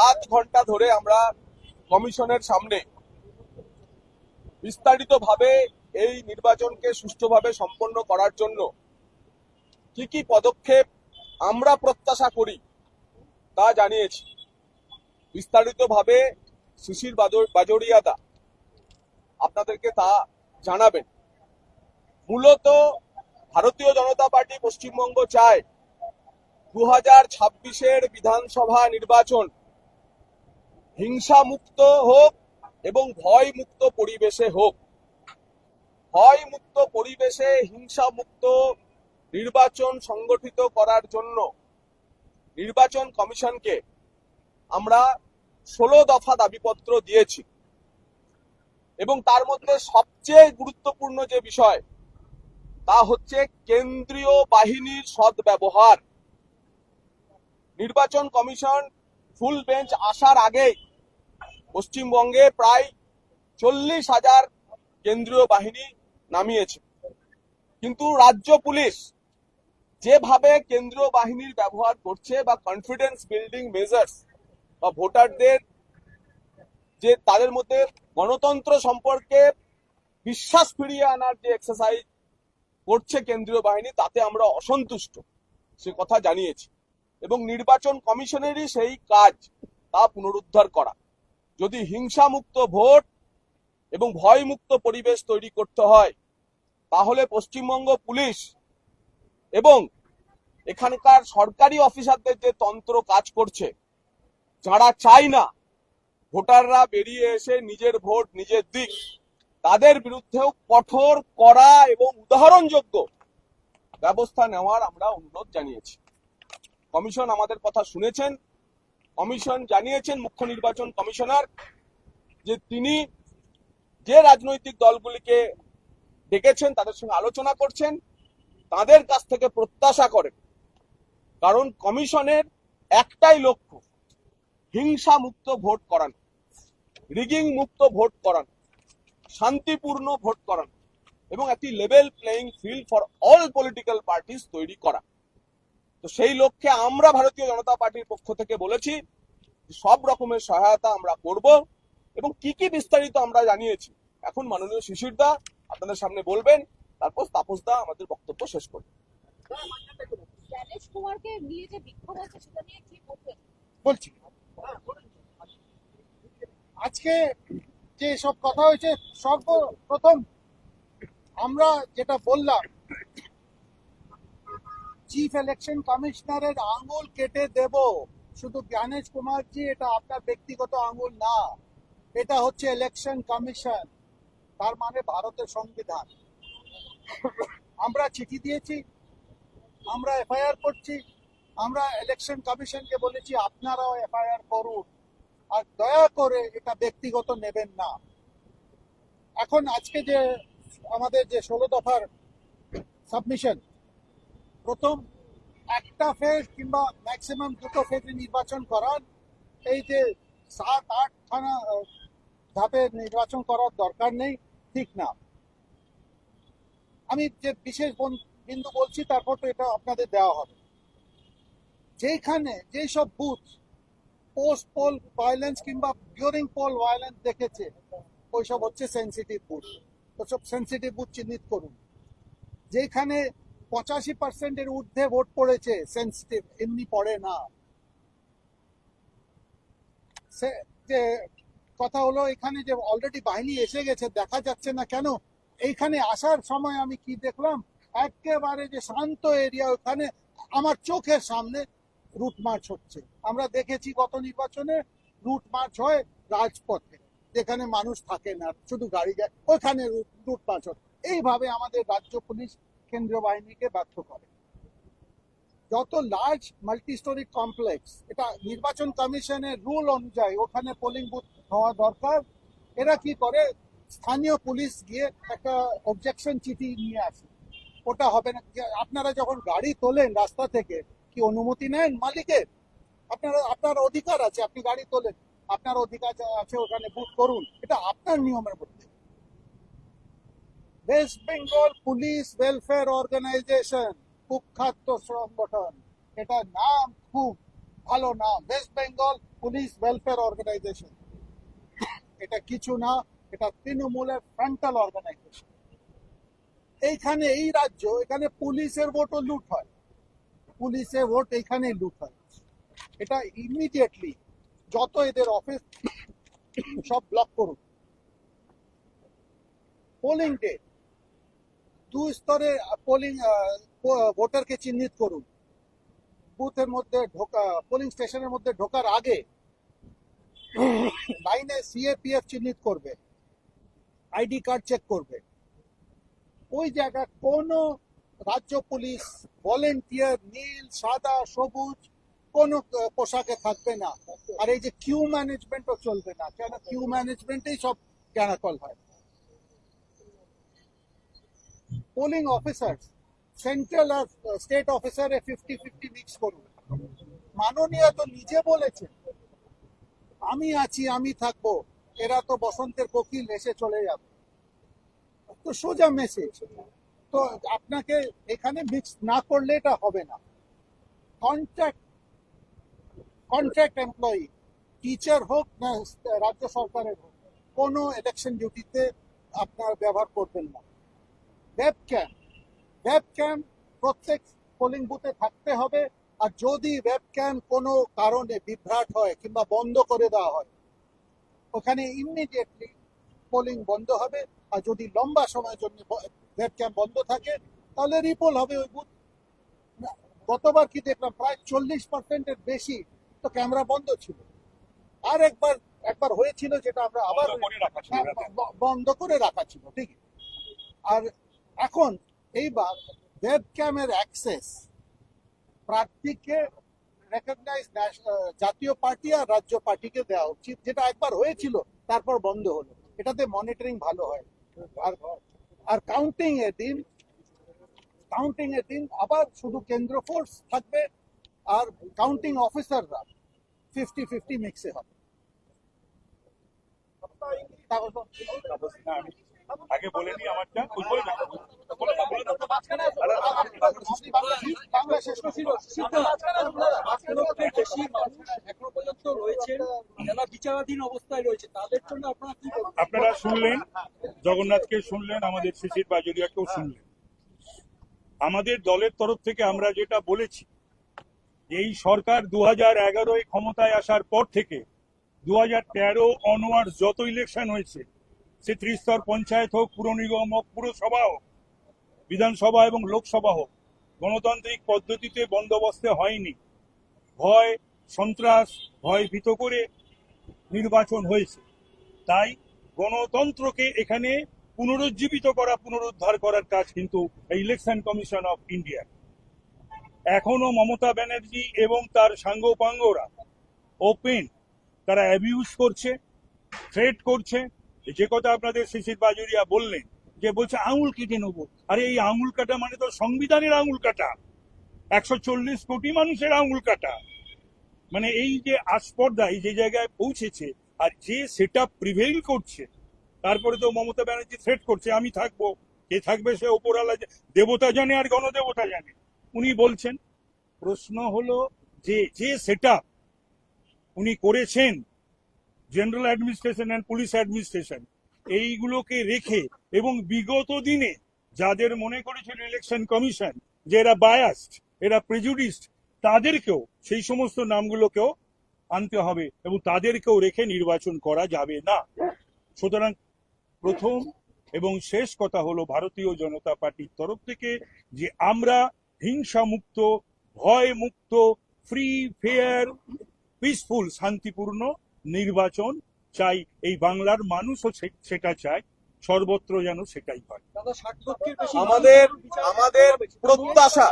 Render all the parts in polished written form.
আধ ঘন্টা ধরে আমরা কমিশনের সামনে বিস্তারিতভাবে এই নির্বাচনকে সুষ্ঠুভাবে সম্পন্ন করার জন্য কি কি পদক্ষেপ আমরা প্রত্যাশা করি তা জানিয়েছি। বিস্তারিতভাবে শিশির বাজোরিয়া দা আপনাদেরকে তা জানাবেন। মূলত ভারতীয় জনতা পার্টি পশ্চিমবঙ্গ চায় 2026-এর বিধানসভা নির্বাচন হিংসা মুক্ত হোক এবং ভয় মুক্ত পরিবেশে হোক। ভয় মুক্ত পরিবেশে হিংসা মুক্ত নির্বাচন সংগঠিত করার জন্য নির্বাচন কমিশনকে আমরা 16 দফা দাবিপত্র দিয়েছি এবং তার মধ্যে সবচেয়ে গুরুত্বপূর্ণ যে বিষয় তা হচ্ছে কেন্দ্রীয় বাহিনীর সদ্ব্যবহার। নির্বাচন কমিশন ফুল বেঞ্চ আসার আগেই পশ্চিমবঙ্গে প্রায় 40,000 কেন্দ্রীয় বাহিনী নামিয়েছে, কিন্তু রাজ্য পুলিশ যেভাবে কেন্দ্রীয় বাহিনীর ব্যবহার করছে বা কনফিডেন্স বিল্ডিং মেজার্স বা ভোটারদের যে তাদের মধ্যে গণতন্ত্র সম্পর্কে বিশ্বাস ফিরিয়ে আনার যে এক্সারসাইজ করছে কেন্দ্রীয় বাহিনী, তাতে আমরা অসন্তুষ্ট, সে কথা জানিয়েছি। এবং নির্বাচন কমিশনেরই সেই কাজ তা পুনরুদ্ধার করা। যদি হিংসা মুক্ত ভোট এবং ভয় মুক্ত পরিবেশ তৈরি করতে হয়, তাহলে পশ্চিমবঙ্গ পুলিশ এবং এখানকার সরকারি অফিসারদের যে তন্ত্র কাজ করছে, যারা চায় না ভোটাররা বেরিয়ে এসে নিজের ভোট নিজের দিক, তাদের বিরুদ্ধেও কঠোর, কড়া এবং উদাহরণযোগ্য ব্যবস্থা নেওয়ার আমরা অনুরোধ জানিয়েছি। কমিশন আমাদের কথা শুনেছেন। কমিশন জানিয়েছেন মুখ্য নির্বাচন কমিশনার যে তিনি যে রাজনৈতিক দলগুলিকে ডেকেছেন তাদের সঙ্গে আলোচনা করছেন, তাদের কাছ থেকে প্রত্যাশা করেন, কারণ কমিশনের একটাই লক্ষ্য হিংসা মুক্ত ভোট করানো, রিগিং মুক্ত ভোট করানো, শান্তিপূর্ণ ভোট করানো এবং একটি level playing field for all political parties তৈরি করা। তো সেই লক্ষ্যে আমরা ভারতীয় জনতা পার্টির পক্ষ থেকে বলেছি সব রকমের সহায়তা আমরা করব এবং কি কি বিস্তারিত আমরা জানিয়েছি এখন মাননীয় শিশির দা আপনাদের সামনে বলবেন, তারপর তাপস দা আমাদের বক্তব্য শেষ করবেন। জ্ঞানেশ কুমারকে নিয়ে যে বিক্ষোভ আছে সেটা নিয়ে কি বলবেন? বলছি, আজকে যে সব কথা হয়েছে, সর্বপ্রথম আমরা যেটা বললাম, চিফ ইলেকশন কমিশনারের আঙুল কেটে দেব। শুধু জ্ঞানেশ কুমারজি, এটা আপনার ব্যক্তিগত আঙুল না, এটা হচ্ছে ইলেকশন কমিশন, তার মানে ভারতের সংবিধান। আমরা চিঠি দিয়েছি, আমরা এফআইআর করছি, আমরা ইলেকশন কমিশনকে বলেছি আপনারাও এফআইআর করুন, আর দয়া করে এটা ব্যক্তিগত নেবেন না। এখন আজকে যে আমাদের যে 16 দফার সাবমিশন, প্রথম একটা ফেজ কিংবা ম্যাক্সিমাম 2টো ফেজে নির্বাচন করার, এই যে 7-8 খানা ধাপে নির্বাচন করার দরকার নেই, ঠিক না। আমি যে বিশেষ বিন্দু বলছি, তারপর তো এটা আপনাদের দেওয়া হবে। যেখানে যেসব বুথ পোস্ট পোল ভায়োলেন্স কিংবা ডিউরিং পোল ভায়োলেন্স দেখেছে, ওইসব হচ্ছে সেন্সিটিভ বুথ, ওসব সেন্সিটিভ বুথ চিহ্নিত করুন। যেখানে 85% ঊর্ধ্বে ভোট পড়েছে, সেন্সিটিভ, এমনি পড়ে না। যে কথা হলো, এখানে যে অলরেডি বাহিনী এসে গেছে, দেখা যাচ্ছে না কেন? এইখানে আসার সময় আমি কি দেখলাম, একেবারে যে শান্ত এরিয়া, ওখানে আমার চোখের সামনে রুট মার্চ হচ্ছে। আমরা দেখেছি গত নির্বাচনে রুট মার্চ হয় রাজপথে, যেখানে মানুষ থাকে না, শুধু গাড়ি যায়, ওইখানে রুট মার্চ হয়। এইভাবে আমাদের রাজ্য পুলিশ কেন্দ্রীয় বাহিনীকে ব্যর্থ করে। যত লার্জ মাল্টি স্টোরি কমপ্লেক্স, এটা নির্বাচন কমিশনের রুল অনুযায়ী ওখানে পোলিং বুথ হওয়া দরকার। এরা কি করে, স্থানীয় পুলিশ গিয়ে একটা অবজেকশন চিঠি নিয়ে আসে, ওটা হবে না। আপনারা যখন গাড়ি তোলেন রাস্তা থেকে, কি অনুমতি নেন মালিকের? আপনার অধিকার আছে, আপনি গাড়ি তোলেন, আপনার অধিকার আছে ওখানে বুথ করুন, এটা আপনার নিয়মের মধ্যে। West Bengal police welfare organisation, কুখ্যাত সংগঠন, এটা নাম খুব ভালো নাম, West Bengal police welfare organisation, এটা কিছু না, এটা তৃণমূলের ফ্রন্টাল অর্গানাইজেশন। এইখানে এই রাজ্য, এখানে পুলিশের ভোটও লুট হয়, পুলিশের ভোট এখানে লুট হয়। এটা ইমিডিয়েটলি যত এদের অফিস সব ব্লক করুন। পোলিং ডে 2 স্তরে পোলিং ভোটারকে চিহ্নিত করুন। বুথের মধ্যে ঢোকা, পোলিং স্টেশনের মধ্যে ঢোকার আগে লাইনে সিএপিএফ চিহ্নিত করবে, আইডি কার্ড চেক করবে। ওই জায়গায় কোনো রাজ্য পুলিশ ভলেন্টিয়ার নীল, সাদা, সবুজ কোনো পোশাকে থাকবে না। আর এই যে কিউ ম্যানেজমেন্টও চলবে না, কেন কিউ ম্যানেজমেন্টেই সব ক্যানাকল হয়। পোলিং অফিসার, সেন্ট্রাল আর স্টেট অফিসারে 50-50 মিক্স করুন। মাননীয় তো নিজে বলেছেন, আমি আছি, আমি থাকবো, এরা তো বসন্তের কোকিল, এসে চলে যাবে। তো সোজা মেসেজ। তো আপনাকে এখানে মিক্স না করলে এটা হবে না। কন্ট্রাক্ট এমপ্লয়ি, টিচার হোক না রাজ্য সরকারের হোক, কোনো ইলেকশন ডিউটিতে আপনার ব্যবহার করবেন না। ওয়েবক্যাম প্রত্যেক পোলিং বুথে থাকতে হবে। আর যদি ওয়েবক্যাম কোনো কারণে বিভ্রাট হয় কিংবা বন্ধ করে দেওয়া হয়, ওখানে ইমিডিয়েটলি পোলিং বন্ধ হবে। আর যদি লম্বা সময়ের জন্য ওয়েবক্যাম বন্ধ থাকে, তাহলে রিপোল হবে ওই বুথ। গতবার কি দেখলাম, প্রায় 40%-এর বেশি তো ক্যামেরা বন্ধ ছিল। আর একবার হয়েছিল যেটা আমরা আবার বন্ধ করে রাখা ছিল, ঠিক। আর এখন এইবার ওয়েবক্যামের অ্যাক্সেস প্রার্থীকে রেকগনাইজ জাতীয় পার্টি আর রাজ্য পার্টিকে দেওয়া উচিত, যেটা একবার হয়েছিল তারপর বন্ধ হলো। এটাতে মনিটরিং ভালো হয়। আর কাউন্টিং এর দিন আবার শুধু কেন্দ্র ফোর্স থাকবে, আর কাউন্টিং অফিসাররা 50-50 মিক্সে হবে। আগে বলে নি আমারটা, বাংলা শেষ করছি। বেশি মানুষ এখনো পর্যন্ত রয়েছেন যারা বিচারাধীন অবস্থায় রয়েছে, তাদের জন্য আপনারা কি বলবেন? আপনারা শুনলেন, জগন্নাথকে শুনলেন, আমাদের শিশির বাজুরিয়াকেও শুনলেন। আমাদের দলের তরফ থেকে আমরা যেটা বলেছি, এই সরকার 2011 ক্ষমতায় আসার পর থেকে 2013 অনওয়ার্ড যত ইলেকশন হয়েছে, সে ত্রিস্তর পঞ্চায়েত হোক, পুর নিগম হোক, পুরসভা হোক, বিধানসভা এবং লোকসভা হোক, গণতান্ত্রিক পদ্ধতিতে বন্দোবস্তে হয়নি। ভয়, সন্ত্রাস, ভয় ভীত করে নির্বাচন হয়েছে। তাই গণতন্ত্রকে এখানে পুনরুজ্জীবিত করা, পুনরুদ্ধার করার কাজ কিন্তু ইলেকশন কমিশন অফ ইন্ডিয়া। এখনো মমতা ব্যানার্জি এবং তার সাঙ্গপাঙ্গরা ওপেন, তারা অ্যাবিউজ করছে, থ্রেট করছে। যে কথা আপনাদের শিশির বাজুরিয়া বললেন, যে বলছে আঙুল কেটে নেবো। আরে এই আঙুল কাটা মানে তো সংবিধানের আঙুল কাটা, 140 কোটি মানুষের আঙুল কাটা। মানে এই যে আস্পর্ধা, এই যে জায়গায় পৌঁছেছে, আর যে সেটা প্রিভেইল করছে, তারপরে তো মমতা ব্যানার্জি থ্রেট করছে, আমি থাকবো, কে থাকবে সে ওপরওয়ালা দেবতা জানে আর গণদেবতা জানে। উনি বলছেন, প্রশ্ন হলো যে সেটা উনি করেছেন, general administration and police administration, এইগুলোকে রেখে, এবং বিগত দিনে যাদের মনে করেছিল ইলেকশন কমিশন যে এরা বায়াসড, এরা প্রেজুডিসড, তাদেরকেও, সেই সমস্ত নামগুলোকেও আনতে হবে এবং তাদেরকেও রেখে নির্বাচন করা যাবে না। সুতরাং প্রথম এবং শেষ কথা হলো ভারতীয় জনতা পার্টির তরফ থেকে যে আমরা হিংসা মুক্ত, ভয় মুক্ত, ফ্রি, ফেয়ার, পিসফুল, শান্তিপূর্ণ নির্বাচন চাই। এই বাংলার মানুষও সেটা চায়, সর্বত্র যেন সেটাই হয়। দাদা 60 লক্ষের বেশি আমাদের প্রত্যাশা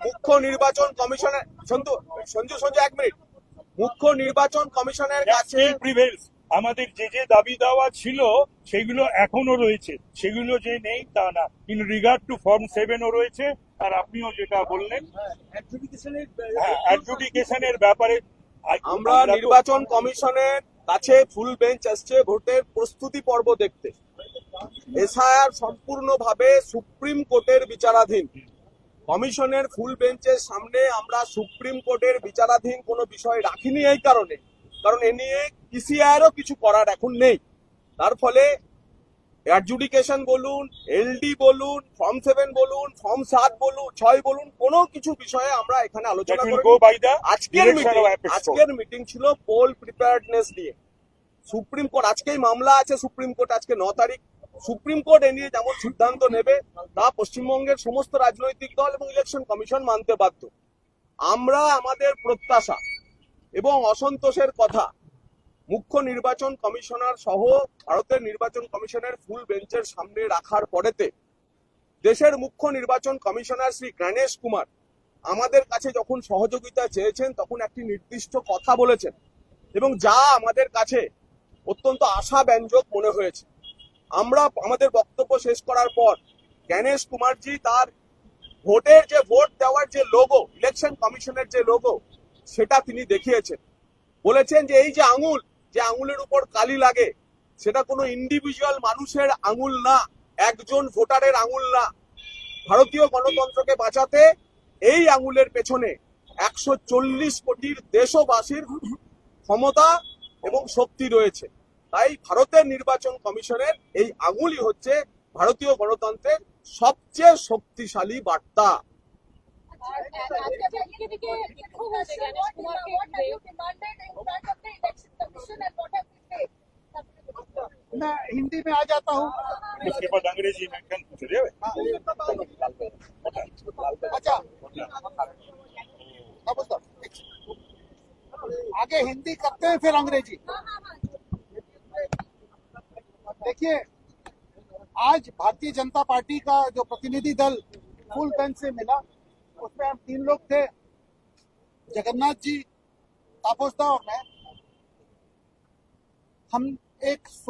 মুখ্য নির্বাচন কমিশনের সঞ্জু 1 মিনিট, মুখ্য নির্বাচন কমিশনের কাছে প্রিভেলস। আমাদের যে দাবি দাওয়া ছিল সেগুলো এখনো রয়েছে, সেগুলো যে নেই তা না। ইন রিগার্ড টু ফর্ম 7ও রয়েছে। আর আপনিও যেটা বললেন অ্যাডজুডিকেশনের ব্যাপারে, আমরা নির্বাচন কমিশনের কাছে ফুল বেঞ্চ আসছে ভোটের প্রস্তুতি পর্ব দেখতে। এসআইআর সম্পূর্ণভাবে সুপ্রিম কোর্টের বিচারাধীন। কমিশনের ফুল বেঞ্চের সামনে আমরা সুপ্রিম কোর্টের বিচারাধীন কোনো বিষয় রাখিনি এই কারণে, কারণ এ নিয়ে পিসিআইয়েরও কিছু করার এখন নেই। তার ফলে অ্যাডজুডিকেশন বলুন, এলডি বলুন, ফর্ম 7 বলুন, ফর্ম 7 বলুন, 6 বলুন, কোনো কিছু বিষয়ে আমরা এখানে That আলোচনা will করিনি। go by the direction of apex court. আজকের মিটিং ছিল পোল প্রিপেয়ার্ডনেস নিয়ে। সুপ্রিম কোর্ট আজকেই মামলা আছে, সুপ্রিম কোর্ট আজকে 9 তারিখ। সুপ্রিম কোর্ট এ নিয়ে যেমন সিদ্ধান্ত নেবে তা পশ্চিমবঙ্গের সমস্ত রাজনৈতিক দল এবং ইলেকশন কমিশন মানতে বাধ্য। আমরা আমাদের প্রত্যাশা এবং অসন্তোষের কথা মুখ্য নির্বাচন কমিশনার সহ ভারতের নির্বাচন কমিশনের ফুল বেঞ্চের সামনে রাখার পরেতে দেশের মুখ্য নির্বাচন কমিশনার শ্রী গণেশ কুমার আমাদের কাছে যখন সহযোগিতা চেয়েছেন তখন একটি নির্দিষ্ট কথা বলেছেন এবং যা আমাদের কাছে অত্যন্ত আশাব্যঞ্জক মনে হয়েছে। আমরা আমাদের বক্তব্য শেষ করার পর গণেশ কুমারজি তার ভোটের যে ভোট দেওয়ার যে লোগো, ইলেকশন কমিশনের যে লোগো, সেটা তিনি দেখিয়েছেন। বলেছেন যে এই যে আঙুল, যে আঙুলের উপর কালি লাগে, সেটা কোনো ইন্ডিভিজুয়াল মানুষের আঙুল না, একজন ভোটারের আঙুল না। ভারতীয় গণতন্ত্রকে বাঁচাতে এই আঙুলের পেছনে 140 কোটির দেশবাসীর ক্ষমতা এবং শক্তি রয়েছে। তাই ভারতের নির্বাচন কমিশনের এই আঙুলই হচ্ছে ভারতীয় গণতন্ত্রের সবচেয়ে শক্তিশালী বার্তা। আর আজকে যে দিকে দিকে বিক্ষোভ হয়েছে গণেশ কুমারকে ঘিরে, मैं हिंदी में आ जाता हूँ। उसके बाद अंग्रेजी में can चलिए अच्छा, आगे हिंदी करते हैं फिर अंग्रेजी। देखिए, आज भारतीय जनता पार्टी का जो प्रतिनिधि दल फुल बेंच से मिला, उसमें हम 3 लोग थे, जगन्नाथ जी, तापस दा और मैं। हम एक